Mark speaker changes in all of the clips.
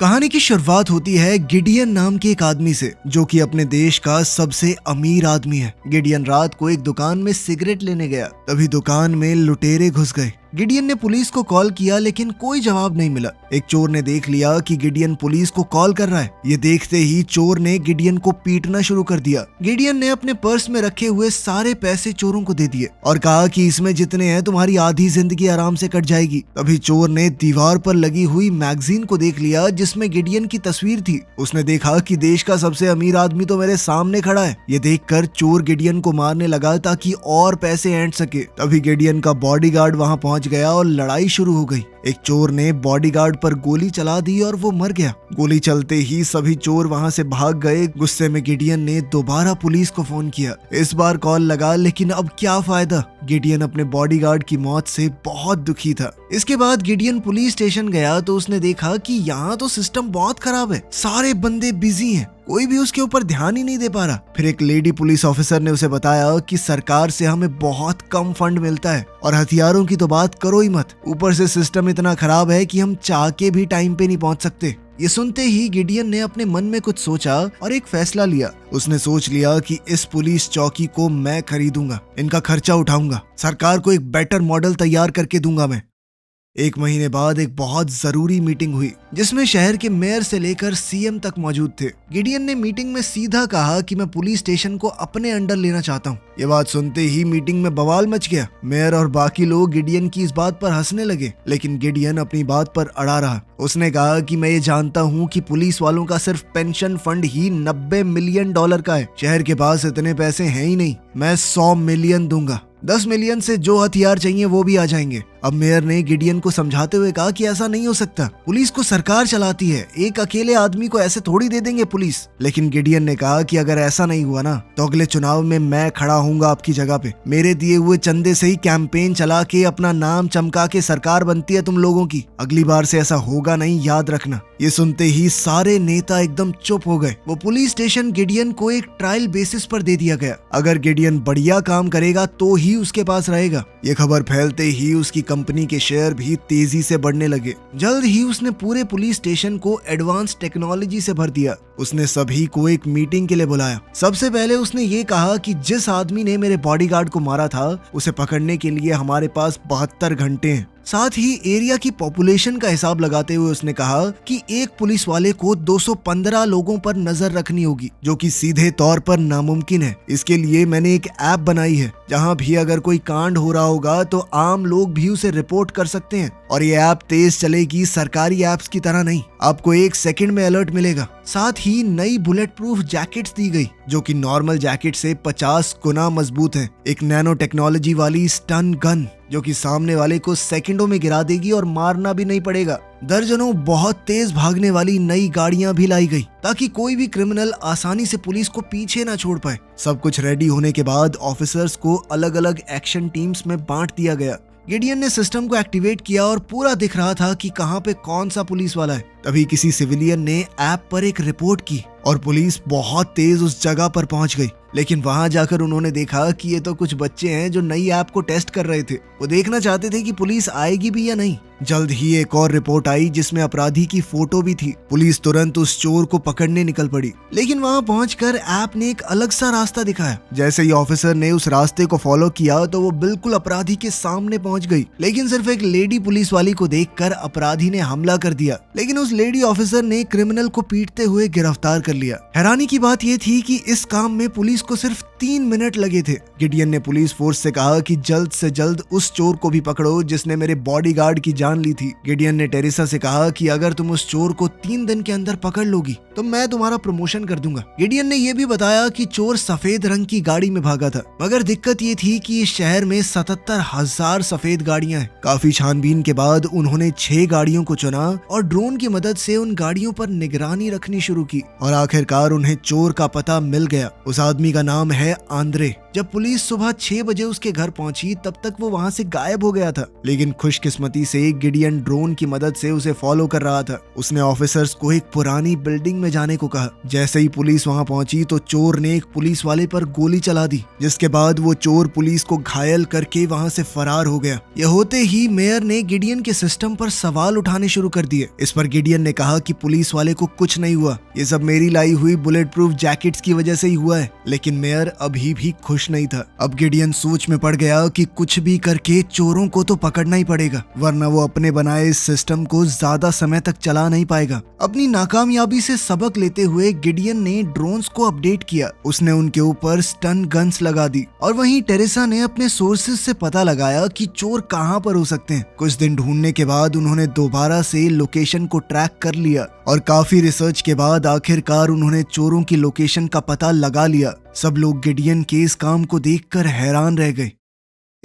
Speaker 1: कहानी की शुरुआत होती है गिडियन नाम के एक आदमी से, जो कि अपने देश का सबसे अमीर आदमी है। गिडियन रात को एक दुकान में सिगरेट लेने गया, तभी दुकान में लुटेरे घुस गए। गिडियन ने पुलिस को कॉल किया लेकिन कोई जवाब नहीं मिला। एक चोर ने देख लिया कि गिडियन पुलिस को कॉल कर रहा है। ये देखते ही चोर ने गिडियन को पीटना शुरू कर दिया। गिडियन ने अपने पर्स में रखे हुए सारे पैसे चोरों को दे दिए और कहा कि इसमें जितने हैं तुम्हारी आधी जिंदगी आराम से कट जाएगी। तभी चोर ने दीवार पर लगी हुई मैगजीन को देख लिया जिसमें गिडियन की तस्वीर थी। उसने देखा कि देश का सबसे अमीर आदमी तो मेरे सामने खड़ा है। ये देखकर चोर गिडियन को मारने लगा ताकि और पैसे ऐंठ सके। तभी गिडियन का बॉडीगार्ड वहां पहुंच गया और लड़ाई शुरू हो गई। एक चोर ने बॉडीगार्ड पर गोली चला दी और वो मर गया। गोली चलते ही सभी चोर वहां से भाग गए। गुस्से में गिडियन ने दोबारा पुलिस को फोन किया। इस बार कॉल लगा लेकिन अब क्या फायदा। गिडियन अपने बॉडीगार्ड की मौत से बहुत दुखी था। इसके बाद गिडियन पुलिस स्टेशन गया तो उसने देखा कि यहाँ तो सिस्टम बहुत खराब है, सारे बंदे बिजी हैं, कोई भी उसके ऊपर ध्यान ही नहीं दे पा रहा। फिर एक लेडी पुलिस ऑफिसर ने उसे बताया कि सरकार से हमें बहुत कम फंड मिलता है और हथियारों की तो बात करो ही मत। ऊपर से सिस्टम इतना खराब है कि हम चाह के भी टाइम पे नहीं पहुंच सकते। ये सुनते ही गिडियन ने अपने मन में कुछ सोचा और एक फैसला लिया। उसने सोच लिया कि इस पुलिस चौकी को मैं खरीदूंगा, इनका खर्चा उठाऊंगा, सरकार को एक बेटर मॉडल तैयार करके दूंगा मैं। एक महीने बाद एक बहुत जरूरी मीटिंग हुई जिसमें शहर के मेयर से लेकर सीएम तक मौजूद थे। गिडियन ने मीटिंग में सीधा कहा कि मैं पुलिस स्टेशन को अपने अंडर लेना चाहता हूँ। ये बात सुनते ही मीटिंग में बवाल मच गया। मेयर और बाकी लोग गिडियन की इस बात पर हंसने लगे, लेकिन गिडियन अपनी बात पर अड़ा रहा। उसने कहा कि मैं ये जानता हूँ कि पुलिस वालों का सिर्फ पेंशन फंड ही $90 मिलियन का है। शहर के पास इतने पैसे हैं ही नहीं। मैं 100 मिलियन दूंगा। 10 मिलियन से जो हथियार चाहिए वो भी आ जाएंगे। अब मेयर ने गिडियन को समझाते हुए कहा कि ऐसा नहीं हो सकता, पुलिस को सरकार चलाती है, एक अकेले आदमी को ऐसे थोड़ी दे देंगे पुलिस। लेकिन गिडियन ने कहा कि अगर ऐसा नहीं हुआ ना तो अगले चुनाव में मैं खड़ा हूँगा आपकी जगह पे। मेरे दिए हुए चंदे से ही कैंपेन चला के अपना नाम चमका के सरकार बनती है तुम लोगों की। अगली बार से ऐसा होगा नहीं, याद रखना। ये सुनते ही सारे नेता एकदम चुप हो गए। वो पुलिस स्टेशन गिडियन को एक ट्रायल बेसिस पर दे दिया गया। अगर गिडियन बढ़िया काम करेगा तो ही उसके पास रहेगा। ये खबर फैलते ही उसकी कंपनी के शेयर भी तेजी से बढ़ने लगे। जल्द ही उसने पूरे पुलिस स्टेशन को एडवांस टेक्नोलॉजी से भर दिया। उसने सभी को एक मीटिंग के लिए बुलाया। सबसे पहले उसने ये कहा कि जिस आदमी ने मेरे बॉडीगार्ड को मारा था उसे पकड़ने के लिए हमारे पास 72 घंटे हैं। साथ ही एरिया की पॉपुलेशन का हिसाब लगाते हुए उसने कहा कि एक पुलिस वाले को 215 लोगों पर नजर रखनी होगी, जो कि सीधे तौर पर नामुमकिन है। इसके लिए मैंने एक ऐप बनाई है जहां भी अगर कोई कांड हो रहा होगा तो आम लोग भी उसे रिपोर्ट कर सकते हैं। और ये ऐप तेज चलेगी, सरकारी ऐप्स की तरह नहीं। आपको 1 सेकंड में अलर्ट मिलेगा। साथ ही नई बुलेट प्रूफ जैकेट्स दी गई जो कि नॉर्मल जैकेट से 50 गुना मजबूत है। एक नैनो टेक्नोलॉजी वाली स्टन गन जो कि सामने वाले को सेकंडों में गिरा देगी और मारना भी नहीं पड़ेगा। दर्जनों बहुत तेज भागने वाली नई गाड़ियां भी लाई गई ताकि कोई भी क्रिमिनल आसानी से पुलिस को पीछे ना छोड़ पाए। सब कुछ रेडी होने के बाद ऑफिसर्स को अलग अलग एक्शन टीम्स में बांट दिया गया। गिडियन ने सिस्टम को एक्टिवेट किया और पूरा दिख रहा था कि कहां पे कौन सा पुलिस वाला है। तभी किसी सिविलियन ने ऐप पर एक रिपोर्ट की और पुलिस बहुत तेज उस जगह पर पहुंच गई। लेकिन वहां जाकर उन्होंने देखा कि ये तो कुछ बच्चे हैं जो नई ऐप को टेस्ट कर रहे थे। वो देखना चाहते थे कि पुलिस आएगी भी या नहीं। जल्द ही एक और रिपोर्ट आई जिसमें अपराधी की फोटो भी थी। पुलिस तुरंत उस चोर को पकड़ने निकल पड़ी, लेकिन वहां पहुंचकर ऐप ने एक अलग सा रास्ता दिखाया। जैसे ही ऑफिसर ने उस रास्ते को फॉलो किया तो वो बिल्कुल अपराधी के सामने पहुंच गई। लेकिन सिर्फ एक लेडी पुलिस वाली को देखकर अपराधी ने हमला कर दिया, लेकिन उस लेडी ऑफिसर ने क्रिमिनल को पीटते हुए गिरफ्तार कर लिया। हैरानी की बात यह थी कि इस काम में पुलिस को सिर्फ 3 मिनट लगे थे। गिडियन ने पुलिस फोर्स से कहा कि जल्द से जल्द उस चोर को भी पकड़ो जिसने मेरे बॉडीगार्ड की जान ली थी। गिडियन ने टेरेसा से कहा कि अगर तुम उस चोर को 3 दिन के अंदर पकड़ लोगी तो मैं तुम्हारा प्रमोशन कर दूंगा। गिडियन ने यह भी बताया कि चोर सफेद रंग की गाड़ी में भागा था, मगर दिक्कत ये थी कि इस शहर में 77,000 सफेद गाड़ियां हैं। काफी छानबीन के बाद उन्होंने 6 गाड़ियों को चुना और ड्रोन की मदद से उन गाड़ियों पर निगरानी रखनी शुरू की और आखिरकार उन्हें चोर का पता मिल गया। उस आदमी का नाम है आंद्रे। जब पुलिस सुबह 6 बजे उसके घर पहुंची तब तक वो वहां से गायब हो गया था। लेकिन खुशकिस्मती से गिडियन ड्रोन की मदद से उसे फॉलो कर रहा था। उसने ऑफिसर्स को एक पुरानी बिल्डिंग में जाने को कहा। जैसे ही पुलिस वहां पहुंची तो चोर ने एक पुलिस वाले पर गोली चला दी, जिसके बाद वो चोर पुलिस को घायल करके वहां से फरार हो गया। यह होते ही मेयर ने गिडियन के सिस्टम पर सवाल उठाने शुरू कर दिए। इस पर गिडियन ने कहा कि पुलिस वाले को कुछ नहीं हुआ, ये सब मेरी लाई हुई बुलेट प्रूफ जैकेट्स की वजह से ही हुआ है। लेकिन मेयर अभी भी खुश नहीं था। अब गिडियन सोच में पड़ गया कि कुछ भी करके चोरों को तो पकड़ना ही पड़ेगा, वरना वो अपने बनाए इस सिस्टम को ज्यादा समय तक चला नहीं पाएगा। अपनी नाकामयाबी से सबक लेते हुए गिडियन ने ड्रोन्स को अपडेट किया। उसने उनके ऊपर स्टन गन्स लगा दी और वहीं टेरेसा ने अपने सोर्सेज से पता लगाया कि चोर कहां पर हो सकते हैं। कुछ दिन ढूंढने के बाद उन्होंने दोबारा से लोकेशन को ट्रैक कर लिया और काफी रिसर्च के बाद आखिरकार उन्होंने चोरों की लोकेशन का पता लगा लिया। सब लोग गिडियन के इस काम को देखकर हैरान रह गए।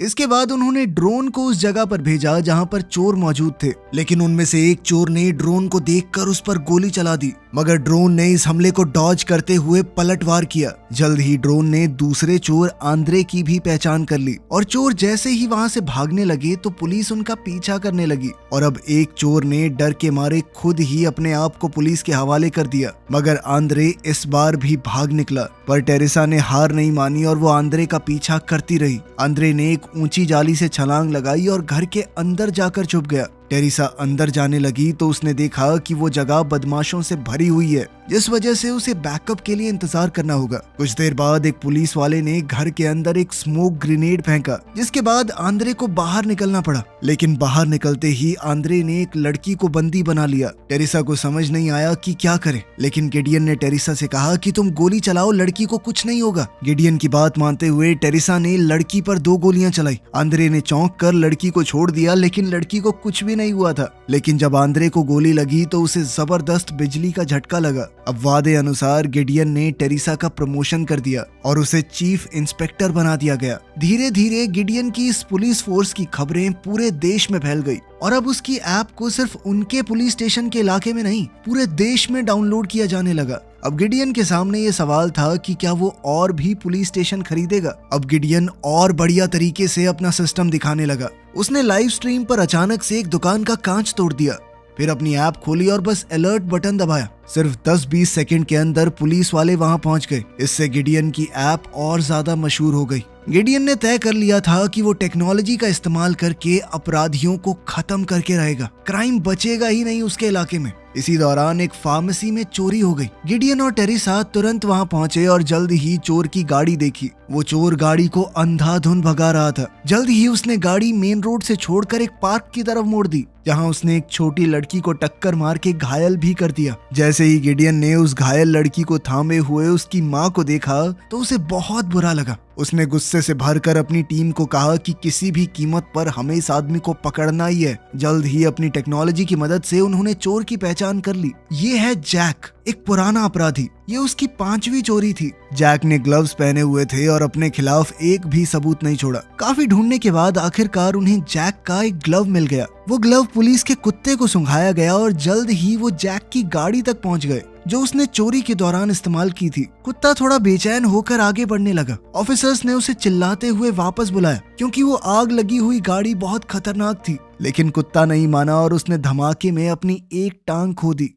Speaker 1: इसके बाद उन्होंने ड्रोन को उस जगह पर भेजा जहां पर चोर मौजूद थे, लेकिन उनमें से एक चोर ने ड्रोन को देखकर उस पर गोली चला दी, मगर ड्रोन ने इस हमले को डॉज करते हुए पलटवार किया। जल्द ही ड्रोन ने दूसरे चोर आंद्रे की भी पहचान कर ली और चोर जैसे ही वहां से भागने लगे तो पुलिस उनका पीछा करने लगी और अब एक चोर ने डर के मारे खुद ही अपने आप को पुलिस के हवाले कर दिया। मगर आंद्रे इस बार भी भाग निकला, पर टेरेसा ने हार नहीं मानी और वो आंद्रे का पीछा करती रही। आंद्रे ने एक ऊंची जाली से छलांग लगाई और घर के अंदर जाकर छुप गया। टेरेसा अंदर जाने लगी तो उसने देखा कि वो जगह बदमाशों से भरी हुई है, जिस वजह से उसे बैकअप के लिए इंतजार करना होगा। कुछ देर बाद एक पुलिस वाले ने घर के अंदर एक स्मोक ग्रेनेड फेंका, जिसके बाद आंद्रे को बाहर निकलना पड़ा। लेकिन बाहर निकलते ही आंद्रे ने एक लड़की को बंदी बना लिया। टेरेसा को समझ नहीं आया कि क्या करे, लेकिन गिडियन ने टेरेसा से कहा कि तुम गोली चलाओ, लड़की को कुछ नहीं होगा। गिडियन की बात मानते हुए टेरेसा ने लड़की पर 2 गोलियां चलाई। आंद्रे ने चौंक कर लड़की को छोड़ दिया, लेकिन लड़की को कुछ भी नहीं हुआ था। लेकिन जब आंद्रे को गोली लगी तो उसे जबरदस्त बिजली का झटका लगा। अब वादे अनुसार गिडियन ने टेरेसा का प्रमोशन कर दिया और उसे चीफ इंस्पेक्टर बना दिया गया। धीरे धीरे गिडियन की इस पुलिस फोर्स की खबरें पूरे देश में फैल गई और अब उसकी ऐप को सिर्फ उनके पुलिस स्टेशन के इलाके में नहीं, पूरे देश में डाउनलोड किया जाने लगा। अब गिडियन के सामने ये सवाल था कि क्या वो और भी पुलिस स्टेशन खरीदेगा। अब गिडियन और बढ़िया तरीके से अपना सिस्टम दिखाने लगा। उसने लाइव स्ट्रीम पर अचानक से एक दुकान का कांच तोड़ दिया, फिर अपनी ऐप खोली और बस अलर्ट बटन दबाया। सिर्फ 10-20 सेकंड के अंदर पुलिस वाले वहां पहुंच गए। इससे गिडियन की ऐप और ज्यादा मशहूर हो गई। गिडियन ने तय कर लिया था कि वो टेक्नोलॉजी का इस्तेमाल करके अपराधियों को खत्म करके रहेगा। क्राइम बचेगा ही नहीं उसके इलाके में। इसी दौरान एक फार्मेसी में चोरी हो गई। गिडियन और टेरेसा तुरंत वहां पहुंचे और जल्द ही चोर की गाड़ी देखी। वो चोर गाड़ी को अंधाधुंध भगा रहा था। जल्द ही उसने गाड़ी मेन रोड से छोड़कर एक पार्क की तरफ मोड़ दी, जहां उसने एक छोटी लड़की को टक्कर मार के घायल भी कर दिया। जैसे ही गिडियन ने उस घायल लड़की को थामे हुए उसकी माँ को देखा तो उसे बहुत बुरा लगा। उसने गुस्से से भरकर अपनी टीम को कहा कि किसी भी कीमत पर हमें इस आदमी को पकड़ना ही है। जल्द ही अपनी टेक्नोलॉजी की मदद से उन्होंने चोर की पहचान कर ली। ये है जैक, एक पुराना अपराधी। ये उसकी 5वीं चोरी थी। जैक ने ग्लव्स पहने हुए थे और अपने खिलाफ एक भी सबूत नहीं छोड़ा। काफी ढूंढने के बाद आखिरकार उन्हें जैक का एक ग्लव मिल गया। वो ग्लव पुलिस के कुत्ते को सुंघाया गया और जल्द ही वो जैक की गाड़ी तक पहुंच गए, जो उसने चोरी के दौरान इस्तेमाल की थी। कुत्ता थोड़ा बेचैन होकर आगे बढ़ने लगा। ऑफिसर्स ने उसे चिल्लाते हुए वापस बुलाया, क्योंकि वो आग लगी हुई गाड़ी बहुत खतरनाक थी। लेकिन कुत्ता नहीं माना और उसने धमाके में अपनी एक टांग खो दी।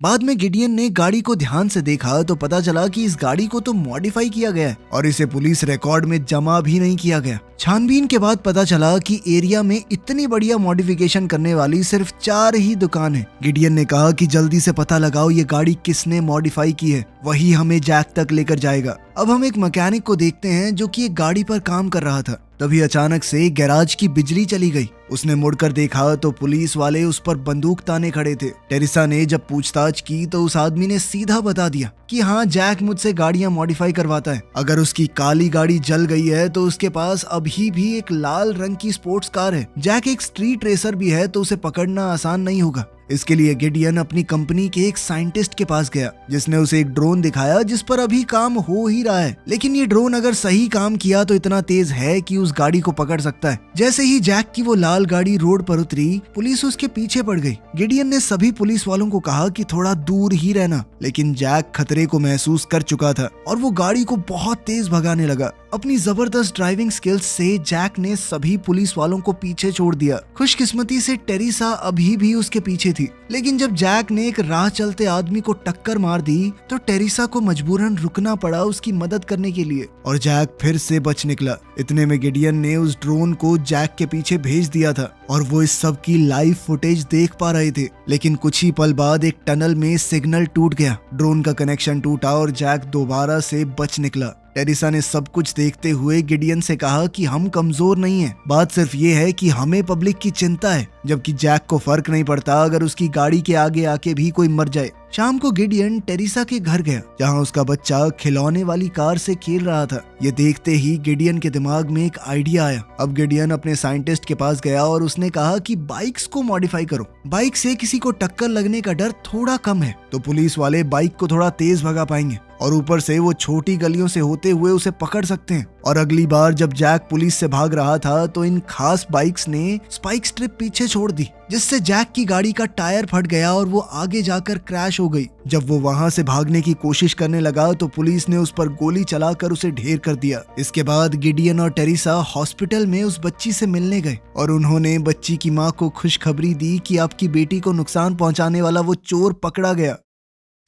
Speaker 1: बाद में गिडियन ने गाड़ी को ध्यान से देखा तो पता चला कि इस गाड़ी को तो मॉडिफाई किया गया है और इसे पुलिस रिकॉर्ड में जमा भी नहीं किया गया। छानबीन के बाद पता चला कि एरिया में इतनी बढ़िया मॉडिफिकेशन करने वाली सिर्फ 4 ही दुकान है। गिडियन ने कहा कि जल्दी से पता लगाओ ये गाड़ी किसने मॉडिफाई की है, वही हमें जैक तक लेकर जाएगा। अब हम एक मैकेनिक को देखते हैं जो कि एक गाड़ी पर काम कर रहा था। तभी अचानक से गैराज की बिजली चली गई। उसने मुड़कर देखा तो पुलिस वाले उस पर बंदूक ताने खड़े थे। टेरेसा ने जब पूछताछ की तो उस आदमी ने सीधा बता दिया कि हाँ, जैक मुझसे गाड़ियां मॉडिफाई करवाता है। अगर उसकी काली गाड़ी जल गई है तो उसके पास अभी भी एक लाल रंग की स्पोर्ट्स कार है। जैक एक स्ट्रीट रेसर भी है, तो उसे पकड़ना आसान नहीं होगा। इसके लिए गिडियन अपनी कंपनी के एक साइंटिस्ट के पास गया, जिसने उसे एक ड्रोन दिखाया जिस पर अभी काम हो ही रहा है। लेकिन ये ड्रोन अगर सही काम किया तो इतना तेज है कि उस गाड़ी को पकड़ सकता है। जैसे ही जैक की वो लाल गाड़ी रोड पर उतरी, पुलिस उसके पीछे पड़ गई। गिडियन ने सभी पुलिस वालों को कहा कि थोड़ा दूर ही रहना, लेकिन जैक खतरे को महसूस कर चुका था और वो गाड़ी को बहुत तेज भगाने लगा। अपनी जबरदस्त ड्राइविंग स्किल्स से जैक ने सभी पुलिस वालों को पीछे छोड़ दिया। खुशकिस्मती से टेरिसा अभी भी उसके पीछे थी, लेकिन जब जैक ने एक राह चलते आदमी को टक्कर मार दी तो टेरिसा को मजबूरन रुकना पड़ा उसकी मदद करने के लिए, और जैक फिर से बच निकला। इतने में गिडियन ने उस ड्रोन को जैक के पीछे भेज दिया था और वो इस सब की लाइव फुटेज देख पा रहे थे। लेकिन कुछ ही पल बाद एक टनल में सिग्नल टूट गया, ड्रोन का कनेक्शन टूटा और जैक दोबारा से बच निकला। टेरिसा ने सब कुछ देखते हुए गिडियन से कहा कि हम कमजोर नहीं हैं, बात सिर्फ ये है कि हमें पब्लिक की चिंता है, जबकि जैक को फर्क नहीं पड़ता अगर उसकी गाड़ी के आगे आके भी कोई मर जाए। शाम को गिडियन टेरिसा के घर गया, जहां उसका बच्चा खिलौने वाली कार से खेल रहा था। ये देखते ही गिडियन के दिमाग में एक आइडिया आया। अब गिडियन अपने साइंटिस्ट के पास गया और उसने कहा कि बाइक्स को मॉडिफाई करो, बाइक से किसी को टक्कर लगने का डर थोड़ा कम है, तो पुलिस वाले बाइक को थोड़ा तेज भगा पाएंगे और ऊपर से वो छोटी गलियों से होते हुए उसे पकड़ सकते हैं। और अगली बार जब जैक पुलिस से भाग रहा था तो इन खास बाइक्स ने स्पाइक स्ट्रिप पीछे छोड़ दी, जिससे जैक की गाड़ी का टायर फट गया और वो आगे जाकर क्रैश हो गई। जब वो वहां से भागने की कोशिश करने लगा तो पुलिस ने उस पर गोली चलाकर उसे ढेर कर दिया। इसके बाद गिडियन और टेरिसा हॉस्पिटल में उस बच्ची से मिलने गए और उन्होंने बच्ची की माँ को खुशखबरी दी कि आपकी बेटी को नुकसान पहुंचाने वाला वो चोर पकड़ा गया।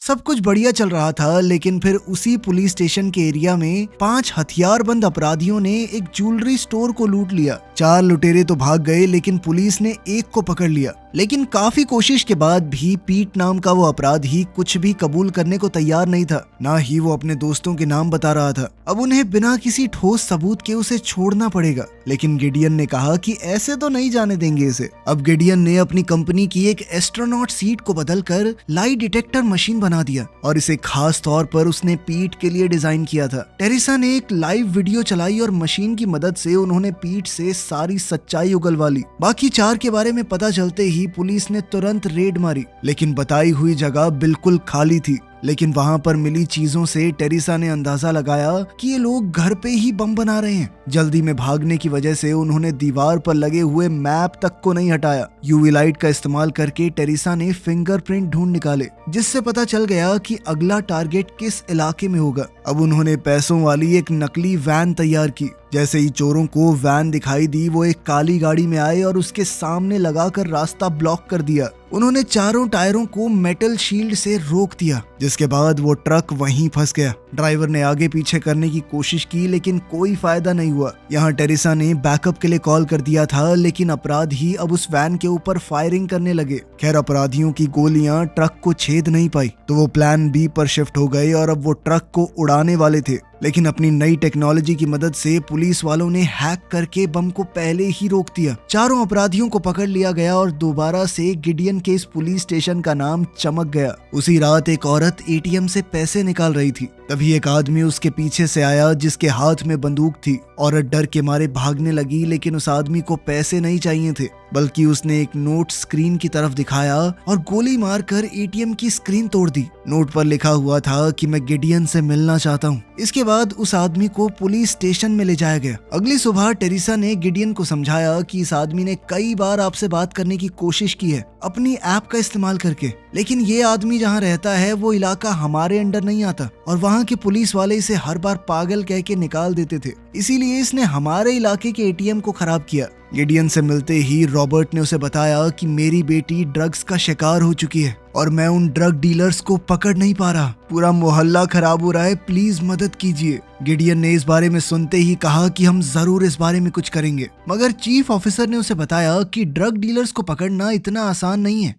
Speaker 1: सब कुछ बढ़िया चल रहा था, लेकिन फिर उसी पुलिस स्टेशन के एरिया में 5 हथियारबंद अपराधियों ने एक ज्वेलरी स्टोर को लूट लिया। 4 लुटेरे तो भाग गए, लेकिन पुलिस ने एक को पकड़ लिया। लेकिन काफी कोशिश के बाद भी पीट नाम का वो अपराधी कुछ भी कबूल करने को तैयार नहीं था, ना ही वो अपने दोस्तों के नाम बता रहा था। अब उन्हें बिना किसी ठोस सबूत के उसे छोड़ना पड़ेगा, लेकिन गिडियन ने कहा कि ऐसे तो नहीं जाने देंगे इसे। अब गिडियन ने अपनी कंपनी की एक एस्ट्रोनॉट सीट को बदलकर लाई डिटेक्टर मशीन बना दिया और इसे खास तौर पर उसने पीट के लिए डिजाइन किया था। टेरिसा ने एक लाइव वीडियो चलाई और मशीन की मदद से उन्होंने पीट से सारी सच्चाई उगलवा ली। बाकी 4 के बारे में पता चलते ही पुलिस ने तुरंत रेड मारी, लेकिन बताई हुई जगह बिल्कुल खाली थी। लेकिन वहां पर मिली चीजों से टेरिसा ने अंदाजा लगाया कि ये लोग घर पे ही बम बना रहे हैं। जल्दी में भागने की वजह से उन्होंने दीवार पर लगे हुए मैप तक को नहीं हटाया। यूवी लाइट का इस्तेमाल करके टेरिसा ने फिंगरप्रिंट ढूंढ निकाले, जिससे पता चल गया कि अगला टारगेट किस इलाके में होगा। अब उन्होंने पैसों वाली एक नकली वैन तैयार की। जैसे ही चोरों को वैन दिखाई दी, वो एक काली गाड़ी में आए और उसके सामने लगाकर रास्ता ब्लॉक कर दिया। उन्होंने चारों टायरों को मेटल शील्ड से रोक दिया, जिसके बाद वो ट्रक वहीं फंस गया। ड्राइवर ने आगे पीछे करने की कोशिश की, लेकिन कोई फायदा नहीं हुआ। यहाँ टेरिसा ने बैकअप के लिए कॉल कर दिया था, लेकिन अपराधी अब उस वैन के ऊपर फायरिंग करने लगे। खैर, अपराधियों की गोलियां ट्रक को छेद नहीं पाई, तो वो प्लान बी पर शिफ्ट हो गए और अब वो ट्रक को उड़ाने वाले थे। लेकिन अपनी नई टेक्नोलॉजी की मदद से पुलिस वालों ने हैक करके बम को पहले ही रोक दिया। चारों अपराधियों को पकड़ लिया गया और दोबारा से गिडियन के इस पुलिस स्टेशन का नाम चमक गया। उसी रात एक औरत एटीएम से पैसे निकाल रही थी, तभी एक आदमी उसके पीछे से आया जिसके हाथ में बंदूक थी। औरत डर के मारे भागने लगी, लेकिन उस आदमी को पैसे नहीं चाहिए थे, बल्कि उसने एक नोट स्क्रीन की तरफ दिखाया और गोली मारकर एटीएम की स्क्रीन तोड़ दी। नोट पर लिखा हुआ था कि मैं गिडियन से मिलना चाहता हूँ। इसके बाद उस आदमी को पुलिस स्टेशन में ले जाया गया। अगली सुबह टेरिसा ने गिडियन को समझाया कि इस आदमी ने कई बार आपसे बात करने की कोशिश की है अपनी ऐप का इस्तेमाल करके, लेकिन ये आदमी जहाँ रहता है वो इलाका हमारे अंडर नहीं आता और वहाँ के पुलिस वाले इसे हर बार पागल कह के निकाल देते थे, इसीलिए इसने हमारे इलाके के एटीएम को खराब किया। गिडियन से मिलते ही रॉबर्ट ने उसे बताया कि मेरी बेटी ड्रग्स का शिकार हो चुकी है और मैं उन ड्रग डीलर्स को पकड़ नहीं पा रहा। पूरा मोहल्ला खराब हो रहा है, प्लीज मदद कीजिए। गिडियन ने इस बारे में सुनते ही कहा कि हम जरूर इस बारे में कुछ करेंगे, मगर चीफ ऑफिसर ने उसे बताया कि ड्रग डीलर्स को पकड़ना इतना आसान नहीं है।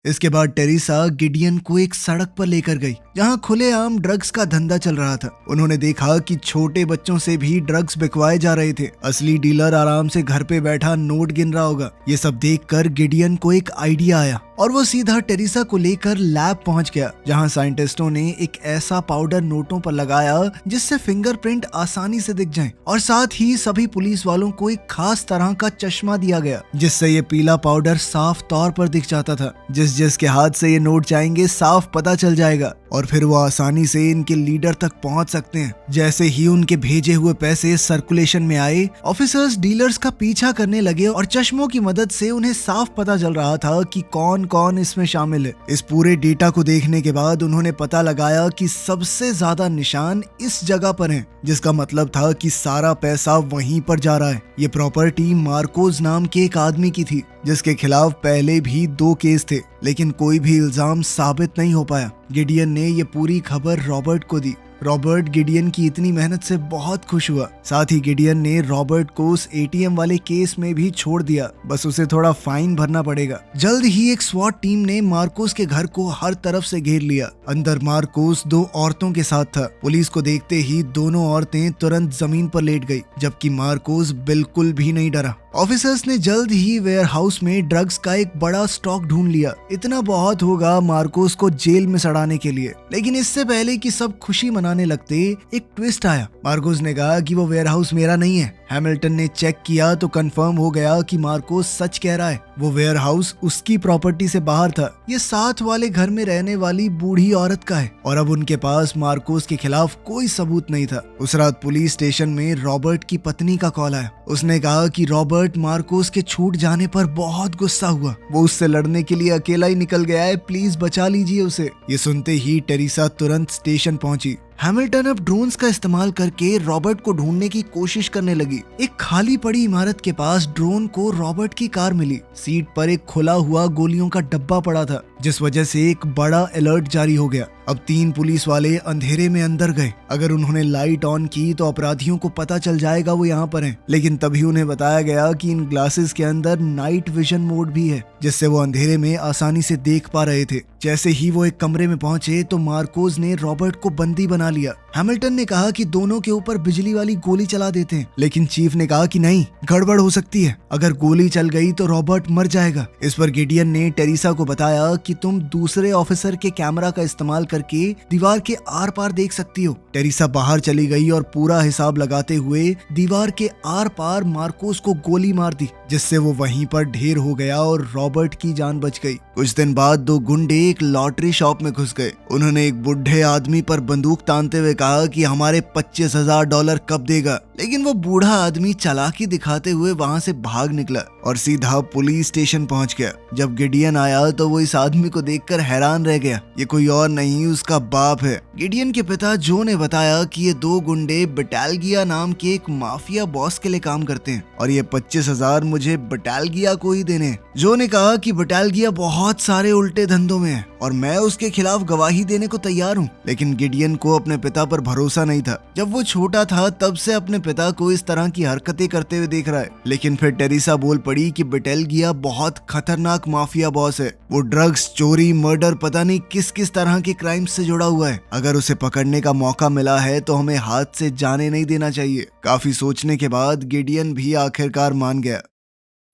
Speaker 1: इसके बाद टेरिसा गिडियन को एक सड़क पर लेकर गई जहां खुलेआम ड्रग्स का धंधा चल रहा था। उन्होंने देखा कि छोटे बच्चों से भी ड्रग्स बिकवाए जा रहे थे। असली डीलर आराम से घर पे बैठा नोट गिन रहा होगा। ये सब देखकर गिडियन को एक आइडिया आया और वो सीधा टेरिसा को लेकर लैब पहुंच गया, जहां साइंटिस्टों ने एक ऐसा पाउडर नोटों पर लगाया जिससे फिंगरप्रिंट आसानी से दिख जाए, और साथ ही सभी पुलिस वालों को एक खास तरह का चश्मा दिया गया जिससे ये पीला पाउडर साफ तौर पर दिख जाता था। जिसके हाथ से ये नोट जाएंगे साफ पता चल जाएगा। और फिर वो आसानी से इनके लीडर तक पहुंच सकते हैं। जैसे ही उनके भेजे हुए पैसे सर्कुलेशन में आए, ऑफिसर्स डीलर्स का पीछा करने लगे और चश्मों की मदद से उन्हें साफ पता चल रहा था कि कौन कौन इसमें शामिल है। इस पूरे डेटा को देखने के बाद उन्होंने पता लगाया कि सबसे ज्यादा निशान इस जगह पर हैं, जिसका मतलब था कि सारा पैसा वहीं पर जा रहा है। ये प्रॉपर्टी मार्कोस नाम के एक आदमी की थी, जिसके खिलाफ पहले भी 2 केस थे, लेकिन कोई भी इल्जाम साबित नहीं हो पाया। गिडियन ने ये पूरी खबर रॉबर्ट को दी। रॉबर्ट गिडियन की इतनी मेहनत से बहुत खुश हुआ। साथ ही गिडियन ने रॉबर्ट को उस एटीएम वाले केस में भी छोड़ दिया, बस उसे थोड़ा फाइन भरना पड़ेगा। जल्द ही एक स्वॉट टीम ने मार्कोस के घर को हर तरफ से घेर लिया। अंदर मार्कोस 2 औरतों के साथ था। पुलिस को देखते ही दोनों औरतें तुरंत जमीन पर लेट गई, जबकि मार्कोस बिल्कुल भी नहीं डरा। ऑफिसर्स ने जल्द ही वेयरहाउस में ड्रग्स का एक बड़ा स्टॉक ढूंढ लिया। इतना बहुत होगा मार्कोस को जेल में सड़ाने के लिए। लेकिन इससे पहले कि सब खुशी मनाने लगते, एक ट्विस्ट आया। मार्कोस ने कहा कि वो वेयरहाउस मेरा नहीं है। हैमिल्टन ने चेक किया तो कंफर्म हो गया कि मार्कोस सच कह रहा है। वो वेयरहाउस उसकी प्रॉपर्टी से बाहर था। ये साथ वाले घर में रहने वाली बूढ़ी औरत का है और अब उनके पास मार्कोस के खिलाफ कोई सबूत नहीं था। उस रात पुलिस स्टेशन में रॉबर्ट की पत्नी का कॉल आया। उसने कहा कि रॉबर्ट मार्कोस के छूट जाने पर बहुत गुस्सा हुआ। वो उससे लड़ने के लिए अकेला ही निकल गया है, प्लीज बचा लीजिए उसे। ये सुनते ही टेरिसा तुरंत स्टेशन पहुंची। हैमिल्टन अब ड्रोन्स का इस्तेमाल करके रॉबर्ट को ढूंढने की कोशिश करने लगी। एक खाली पड़ी इमारत के पास ड्रोन को रॉबर्ट की कार मिली। सीट पर एक खुला हुआ गोलियों का डब्बा पड़ा था, जिस वजह से एक बड़ा अलर्ट जारी हो गया। अब 3 पुलिस वाले अंधेरे में अंदर गए। अगर उन्होंने लाइट ऑन की तो अपराधियों को पता चल जाएगा वो यहाँ पर हैं। लेकिन तभी उन्हें बताया गया कि इन ग्लासेस के अंदर नाइट विजन मोड भी है, जिससे वो अंधेरे में आसानी से देख पा रहे थे। जैसे ही वो एक कमरे में पहुंचे तो मार्कोस ने रॉबर्ट को बंदी बना लिया। हैमिल्टन ने कहा कि दोनों के ऊपर बिजली वाली गोली चला देते हैं, लेकिन चीफ ने कहा कि नहीं, गड़बड़ हो सकती है। अगर गोली चल गई तो रॉबर्ट मर जाएगा। इस पर गिडियन ने टेरिसा को बताया कि तुम दूसरे ऑफिसर के कैमरा का इस्तेमाल करके दीवार के आर पार देख सकती हो। टेरिसा बाहर चली गई और पूरा हिसाब लगाते हुए दीवार के आर पार मार्कोस को गोली मार दी, जिससे वो वहीं पर ढेर हो गया और रॉबर्ट की जान बच गई। कुछ दिन बाद 2 गुंडे एक लॉटरी शॉप में घुस गए। उन्होंने एक बुढ़े आदमी पर बंदूक तानते हुए कहा कि हमारे $25,000 कब देगा। लेकिन वो बूढ़ा आदमी चालाकी दिखाते हुए वहां से भाग निकला और सीधा पुलिस स्टेशन पहुंच गया। जब गिडियन आया तो वो इस आदमी को देखकर हैरान रह गया। ये कोई और नहीं, उसका बाप है। गिडियन के पिता जो ने बताया कि ये 2 गुंडे बटालगिया नाम के एक माफिया बॉस के लिए काम करते हैं और ये 25,000 मुझे बटालगिया को ही देने। जो ने कहा कि बटालगिया बहुत सारे उल्टे धंधों में है और मैं उसके खिलाफ गवाही देने को तैयार हूँ। लेकिन गिडियन को अपने पिता पर भरोसा नहीं था। जब वो छोटा था तब से अपने पिता को इस तरह की हरकतें करते हुए देख रहा है। लेकिन फिर टेरिसा बोल पड़ी कि बटालगिया बहुत खतरनाक माफिया बॉस है। वो ड्रग्स, चोरी, मर्डर, पता नहीं किस किस तरह के क्राइम से जुड़ा हुआ है। अगर उसे पकड़ने का मौका मिला है तो हमें हाथ से जाने नहीं देना चाहिए। काफी सोचने के बाद गिडियन भी आखिरकार मान गया।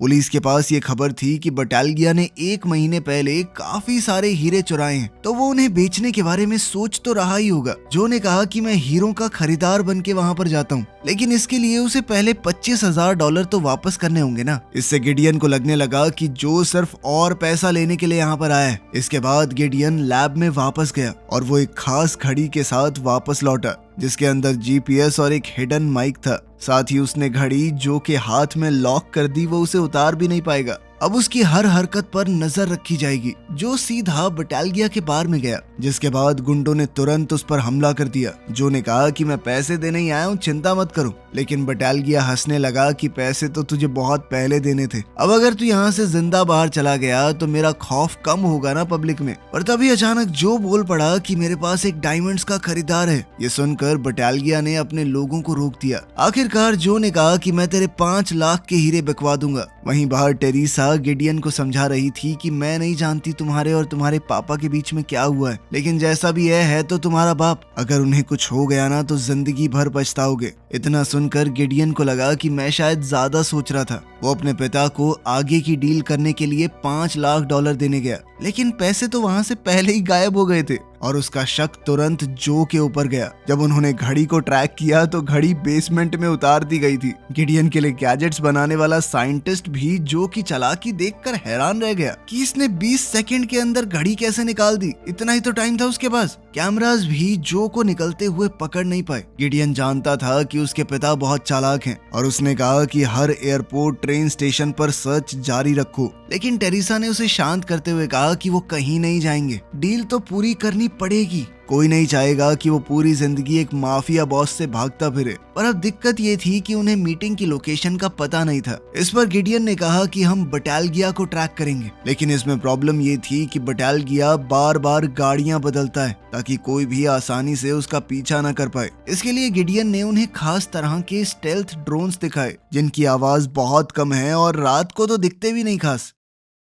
Speaker 1: पुलिस के पास ये खबर थी कि बटालगिया ने 1 महीने पहले काफी सारे हीरे चुराए हैं, तो वो उन्हें बेचने के बारे में सोच तो रहा ही होगा। जो ने कहा कि मैं हीरों का खरीदार बन के वहाँ पर जाता हूँ, लेकिन इसके लिए उसे पहले $25,000 तो वापस करने होंगे ना। इससे गिडियन को लगने लगा कि जो सिर्फ और पैसा लेने के लिए यहाँ पर आया है। इसके बाद गिडियन लैब में वापस गया और वो एक खास घड़ी के साथ वापस लौटा, जिसके अंदर जीपीएस और एक हिडन माइक था। साथ ही उसने घड़ी जो के हाथ में लॉक कर दी, वो उसे उतार भी नहीं पाएगा। अब उसकी हर हरकत पर नजर रखी जाएगी। जो सीधा बटालगिया के बार में गया, जिसके बाद गुंडों ने तुरंत उस पर हमला कर दिया। जो ने कहा कि मैं पैसे देने ही आया हूँ, चिंता मत करो। लेकिन बटालगिया हंसने लगा कि पैसे तो तुझे बहुत पहले देने थे। अब अगर तू यहाँ से जिंदा बाहर चला गया तो मेरा खौफ कम होगा ना पब्लिक में। और तभी अचानक जो बोल पड़ा कि मेरे पास एक डायमंड्स का खरीदार है। ये सुनकर बटालगिया ने अपने लोगों को रोक दिया। आखिरकार जो ने कहा कि मैं तेरे 5 लाख के हीरे बिकवा दूंगा। वहीं बाहर टेरिसा गिडियन को समझा रही थी कि मैं नहीं जानती तुम्हारे और तुम्हारे पापा के बीच में क्या हुआ है, लेकिन जैसा भी है तो तुम्हारा बाप। अगर उन्हें कुछ हो गया ना तो जिंदगी भर पछताओगे। इतना सुनकर गिडियन को लगा कि मैं शायद ज्यादा सोच रहा था। वो अपने पिता को आगे की डील करने के लिए $5 लाख देने गया, लेकिन पैसे तो वहां से पहले ही गायब हो गए थे। और उसका शक तुरंत जो के ऊपर गया। जब उन्होंने घड़ी को ट्रैक किया तो घड़ी बेसमेंट में उतार दी गई थी। गिडियन के लिए गैजेट्स बनाने वाला साइंटिस्ट भी जो की चालाकी देखकर हैरान रह गया कि इसने 20 सेकंड के अंदर घड़ी कैसे निकाल दी। इतना ही तो टाइम था उसके पास। कैमरास भी जो को निकलते हुए पकड़ नहीं पाए। गिडियन जानता था कि उसके पिता बहुत चालाक हैं और उसने कहा कि हर एयरपोर्ट ट्रेन स्टेशन पर सर्च जारी रखो, लेकिन टेरिसा ने उसे शांत करते हुए कहा कि वो कहीं नहीं जाएंगे, डील तो पूरी करनी पड़ेगी। कोई नहीं चाहेगा कि वो पूरी जिंदगी एक माफिया बॉस से भागता फिरे। पर अब दिक्कत ये थी कि उन्हें मीटिंग की लोकेशन का पता नहीं था। इस पर गिडियन ने कहा कि हम बटालिया को ट्रैक करेंगे, लेकिन इसमें प्रॉब्लम ये थी कि बटालिया बार बार गाड़ियां बदलता है ताकि कोई भी आसानी से उसका पीछा न कर पाए। इसके लिए गिडियन ने उन्हें खास तरह के स्टेल्थ ड्रोन्स दिखाए जिनकी आवाज बहुत कम है और रात को तो दिखते भी नहीं खास।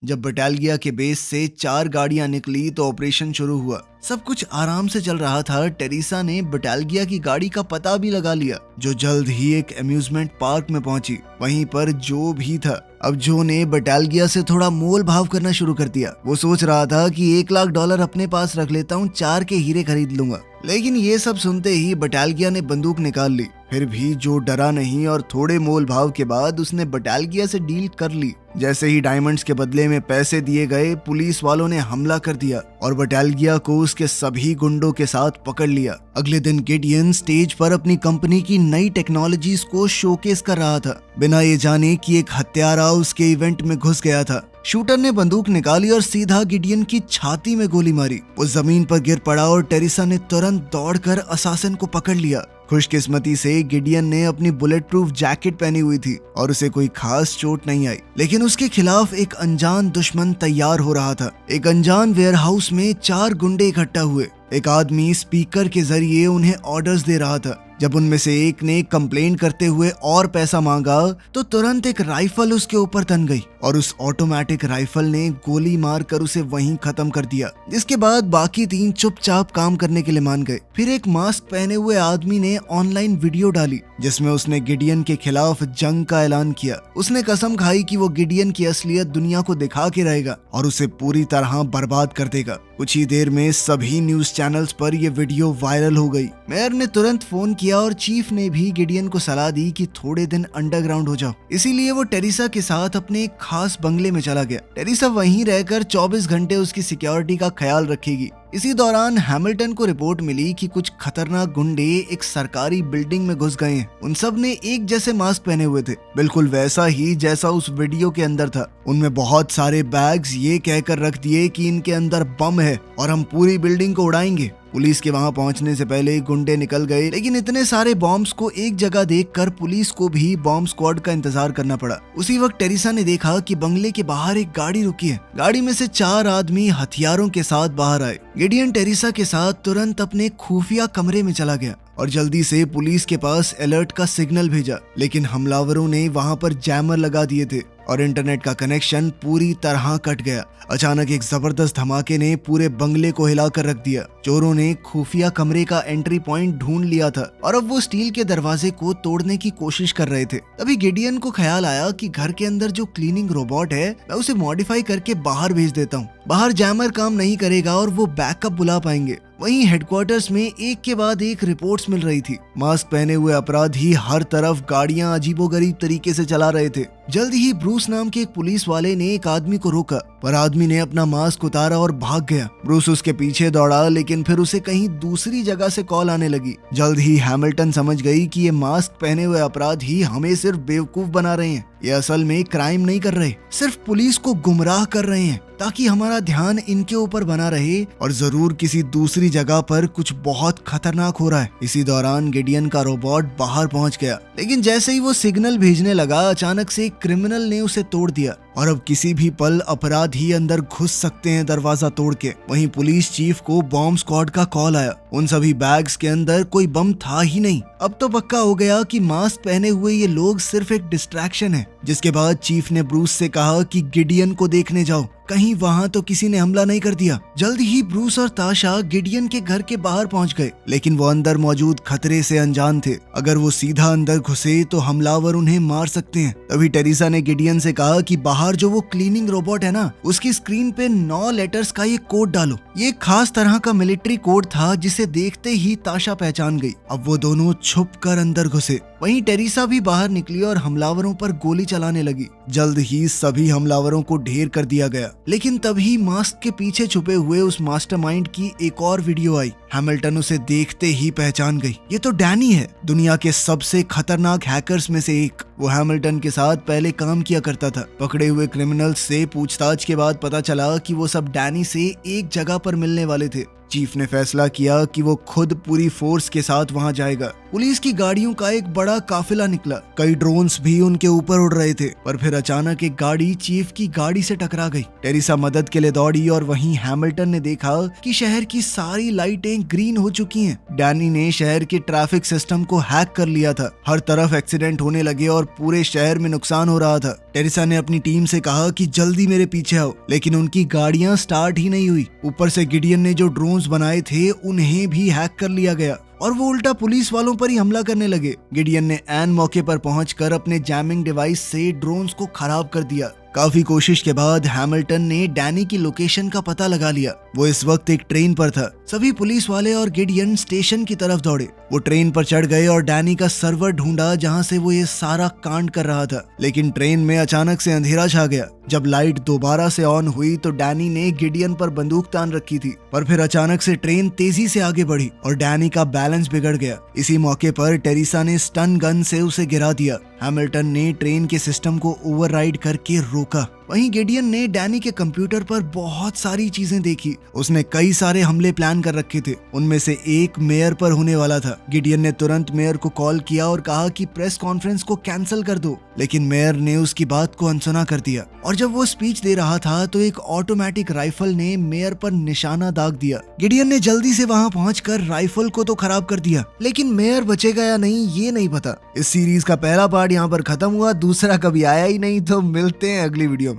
Speaker 1: जब बटालिया के बेस से 4 गाड़ियां निकली तो ऑपरेशन शुरू हुआ। सब कुछ आराम से चल रहा था। टेरिसा ने बटालिया की गाड़ी का पता भी लगा लिया, जो जल्द ही एक अम्यूजमेंट पार्क में पहुंची। वहीं पर जो भी था। अब जो ने बटालिया से थोड़ा मोल भाव करना शुरू कर दिया। वो सोच रहा था कि $1,00,000 अपने पास रख लेता हूँ, 4 के हीरे खरीद लूंगा। लेकिन ये सब सुनते ही बटालिया ने बंदूक निकाल ली। फिर भी जो डरा नहीं और थोड़े मोल भाव के बाद उसने बटालिया से डील कर ली। जैसे ही डायमंड्स के बदले में पैसे दिए गए, पुलिस वालों ने हमला कर दिया और बटालिया को उसके सभी गुंडों के साथ पकड़ लिया। अगले दिन गिडियन स्टेज पर अपनी कंपनी की नई टेक्नोलॉजीज को शोकेस कर रहा था, बिना ये जाने कि एक हत्यारा उसके इवेंट में घुस गया था। शूटर ने बंदूक निकाली और सीधा गिडियन की छाती में गोली मारी। वो जमीन पर गिर पड़ा और टेरिसा ने तुरंत दौड़कर असासिन को पकड़ लिया। खुशकिस्मती से गिडियन ने अपनी बुलेट प्रूफ जैकेट पहनी हुई थी और उसे कोई खास चोट नहीं आई, लेकिन उसके खिलाफ एक अनजान दुश्मन तैयार हो रहा था। एक अनजान वेयरहाउस में 4 गुंडे इकट्ठा हुए। एक आदमी स्पीकर के जरिए उन्हें ऑर्डर्स दे रहा था। जब उनमें से एक ने कंप्लेन करते हुए और पैसा मांगा तो तुरंत एक राइफल उसके ऊपर तन गई और उस ऑटोमेटिक राइफल ने गोली मारकर उसे वहीं खत्म कर दिया। जिसके बाद बाकी 3 चुपचाप काम करने के लिए मान गए। फिर एक मास्क पहने हुए आदमी ने ऑनलाइन वीडियो डाली जिसमें उसने गिडियन के खिलाफ जंग का ऐलान किया। उसने कसम खाई कि वो गिडियन की असलियत दुनिया को दिखा के रहेगा और उसे पूरी तरह बर्बाद कर देगा। कुछ ही देर में सभी न्यूज चैनल्स पर यह वीडियो वायरल हो गई। मेयर ने तुरंत फोन किया और चीफ ने भी गिडियन को सलाह दी कि थोड़े दिन अंडरग्राउंड हो जाओ। इसीलिए वो टेरिसा के साथ अपने एक खास बंगले में चला गया। टेरिसा वहीं रहकर 24 घंटे उसकी सिक्योरिटी का ख्याल रखेगी। इसी दौरान हैमिल्टन को रिपोर्ट मिली कि कुछ खतरनाक गुंडे एक सरकारी बिल्डिंग में घुस गए हैं। उन सब ने एक जैसे मास्क पहने हुए थे, बिल्कुल वैसा ही जैसा उस वीडियो के अंदर था। उनमें बहुत सारे बैग्स ये कहकर रख दिए कि इनके अंदर बम है और हम पूरी बिल्डिंग को उड़ाएंगे। पुलिस के वहां पहुंचने से पहले गुंडे निकल गए, लेकिन इतने सारे बॉम्ब्स को एक जगह देखकर पुलिस को भी बॉम्ब स्क्वाड का इंतजार करना पड़ा। उसी वक्त टेरिसा ने देखा कि बंगले के बाहर एक गाड़ी रुकी है। गाड़ी में से 4 आदमी हथियारों के साथ बाहर आए। गिडियन टेरिसा के साथ तुरंत अपने खुफिया कमरे में चला गया और जल्दी से पुलिस के पास अलर्ट का सिग्नल भेजा, लेकिन हमलावरों ने वहां पर जैमर लगा दिए थे और इंटरनेट का कनेक्शन पूरी तरह कट गया। अचानक एक जबरदस्त धमाके ने पूरे बंगले को हिलाकर रख दिया। चोरों ने खुफिया कमरे का एंट्री पॉइंट ढूंढ लिया था और अब वो स्टील के दरवाजे को तोड़ने की कोशिश कर रहे थे। तभी गिडियन को ख्याल आया कि घर के अंदर जो क्लीनिंग रोबोट है, मैं उसे मॉडिफाई करके बाहर भेज देता हूँ। बाहर जैमर काम नहीं करेगा और वो बैकअप बुला पाएंगे। वहीं हेडक्वार्टर्स में एक के बाद एक रिपोर्ट्स मिल रही थी। मास्क पहने हुए अपराधी हर तरफ गाड़ियां अजीबोगरीब तरीके से चला रहे थे। जल्द ही ब्रूस नाम के एक पुलिस वाले ने एक आदमी को रोका, पर आदमी ने अपना मास्क उतारा और भाग गया। ब्रूस उसके पीछे दौड़ा, लेकिन फिर उसे कहीं दूसरी जगह से कॉल आने लगी। जल्द ही हैमिल्टन समझ गई कि ये मास्क पहने हुए अपराधी हमें सिर्फ बेवकूफ बना रहे हैं। ये असल में क्राइम नहीं कर रहे, सिर्फ पुलिस को गुमराह कर रहे हैं ताकि हमारा ध्यान इनके ऊपर बना रहे और जरूर किसी दूसरी जगह पर कुछ बहुत खतरनाक हो रहा है। इसी दौरान गिडियन का रोबोट बाहर पहुंच गया, लेकिन जैसे ही वो सिग्नल भेजने लगा, अचानक से एक क्रिमिनल ने उसे तोड़ दिया और अब किसी भी पल अपराधी अंदर घुस सकते हैं दरवाजा तोड़ के। वहीं पुलिस चीफ को बॉम्ब स्क्वाड का कॉल आया। उन सभी बैग्स के अंदर कोई बम था ही नहीं। अब तो पक्का हो गया कि मास्क पहने हुए ये लोग सिर्फ एक डिस्ट्रैक्शन है। जिसके बाद चीफ ने ब्रूस से कहा कि गिडियन को देखने जाओ, कहीं वहां तो किसी ने हमला नहीं कर दिया। जल्द ही ब्रूस और ताशा गिडियन के घर के बाहर पहुंच गए, लेकिन वो अंदर मौजूद खतरे से अनजान थे। अगर वो सीधा अंदर घुसे तो हमलावर उन्हें मार सकते हैं। तभी टेरिसा ने गिडियन से कहा कि बाहर बाहर जो वो क्लीनिंग रोबोट है ना, उसकी स्क्रीन पे 9 लेटर्स का ये कोड डालो। ये एक खास तरह का मिलिट्री कोड था जिसे देखते ही ताशा पहचान गई। अब वो दोनों छुप कर अंदर घुसे। वहीं टेरिसा भी बाहर निकली और हमलावरों पर गोली चलाने लगी। जल्द ही सभी हमलावरों को ढेर कर दिया गया, लेकिन तभी मास्क के पीछे छुपे हुए उस मास्टरमाइंड की एक और वीडियो आई। हैमिल्टन उसे देखते ही पहचान गई। ये तो डैनी है, दुनिया के सबसे खतरनाक हैकर्स में से एक। वो हैमिल्टन के साथ पहले काम किया करता था। पकड़े हुए क्रिमिनल्स से पूछताछ के बाद पता चला कि वो सब डैनी से एक जगह पर मिलने वाले थे। चीफ ने फैसला किया कि वो खुद पूरी फोर्स के साथ वहां जाएगा। पुलिस की गाड़ियों का एक बड़ा काफिला निकला। कई ड्रोन्स भी उनके ऊपर उड़ रहे थे, पर फिर अचानक एक गाड़ी चीफ की गाड़ी से टकरा गई। टेरिसा मदद के लिए दौड़ी और वहीं हैमिल्टन ने देखा कि शहर की सारी लाइटें ग्रीन हो चुकी हैं। डैनी ने शहर के ट्रैफिक सिस्टम को हैक कर लिया था। हर तरफ एक्सीडेंट होने लगे और पूरे शहर में नुकसान हो रहा था। टेरिसा ने अपनी टीम से कहा कि जल्दी मेरे पीछे आओ, लेकिन उनकी गाड़ियां स्टार्ट ही नहीं हुई। ऊपर से गिडियन ने जो ड्रोन्स बनाए थे उन्हें भी हैक कर लिया गया और वो उल्टा पुलिस वालों पर ही हमला करने लगे। गिडियन ने ऐन मौके पर पहुंचकर अपने जैमिंग डिवाइस से ड्रोन्स को खराब कर दिया। काफी कोशिश के बाद हैमिल्टन ने डैनी की लोकेशन का पता लगा लिया। वो इस वक्त एक ट्रेन पर था। सभी पुलिस वाले और गिडियन स्टेशन की तरफ दौड़े। वो ट्रेन पर चढ़ गए और डैनी का सर्वर ढूंढा जहां से वो ये सारा कांड कर रहा था। लेकिन ट्रेन में अचानक से अंधेरा छा गया। जब लाइट दोबारा से ऑन हुई तो डैनी ने गिडियन पर बंदूक तान रखी थी, पर फिर अचानक से ट्रेन तेजी से आगे बढ़ी और डैनी का बैलेंस बिगड़ गया। इसी मौके पर टेरिसा ने स्टन गन से उसे गिरा दिया। हैमिल्टन ने ट्रेन के सिस्टम को ओवरराइड करके रोका। वहीं गिडियन ने डैनी के कंप्यूटर पर बहुत सारी चीजें देखी। उसने कई सारे हमले प्लान कर रखे थे, उनमें से एक मेयर पर होने वाला था। गिडियन ने तुरंत मेयर को कॉल किया और कहा कि प्रेस कॉन्फ्रेंस को कैंसिल कर दो, लेकिन मेयर ने उसकी बात को अनसुना कर दिया और जब वो स्पीच दे रहा था तो एक ऑटोमेटिक राइफल ने मेयर पर निशाना दाग दिया। गिडियन ने जल्दी से वहां पहुंचकर राइफल को तो खराब कर दिया, लेकिन मेयर बचेगा या नहीं ये नहीं पता। इस सीरीज का पहला पार्ट यहाँ पर खत्म हुआ, दूसरा कभी आया ही नहीं। तो मिलते हैं अगली वीडियो में।